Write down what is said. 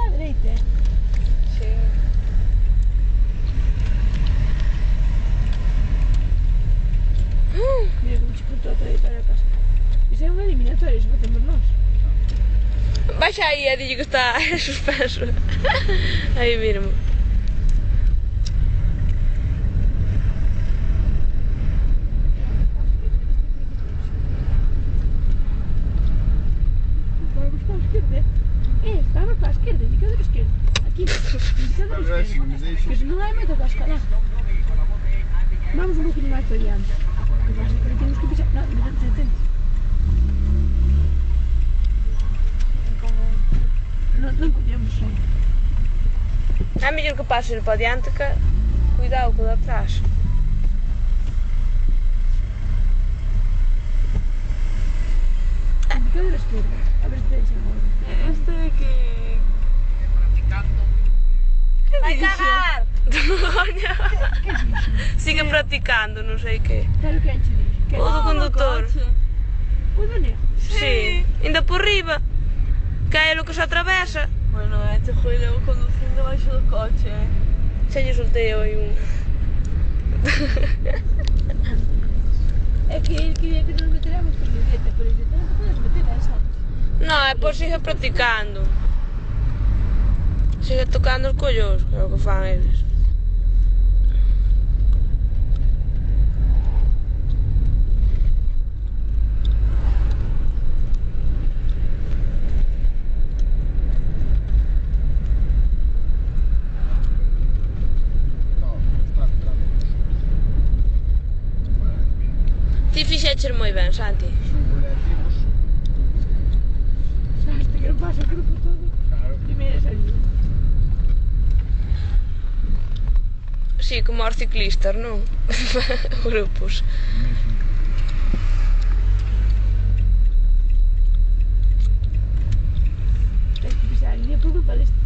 á dereita. Sí. Mira como che contou a trayectoria a casa. Iso é unha eliminatoria, iso facemos nós. Baixa aí e dille que está suspenso. Aí mesmo. Vamos para a esquerda. Estava para a esquerda, indicador esquerdo. Aqui, indicador esquerdo. Que non hai moita tasca lá. Vamos un pouquinho máis para adiante. Que pasa que temos que pisar. Non, detente. Non collemos aí. É mellor que pases para adiante que cuidado co de atrás. Indicador esquerdo. A ver se te deixan agora. Este de que... Vai cagar! Sigue practicando, non sei que. Claro que anche dixe. O do condutor. O do negro. Sí. Ainda por riba. Que é o que se atravesa. Bueno, este foi levo conducindo baixo do coche, Xa lle soltei aí un... É que ele quería que nos meteramos por direita, pero dice, non te podes meter a esa. No, é por sigue practicando. Sigue tocando os collos, que é o que fan eles. Ti fixeches moi ben, Santi. Sabes que non pasa o grupo todo. Primeira salida. Sí, como os ciclistas, non? Grupos. Tens que pisar a línea por culpa deste.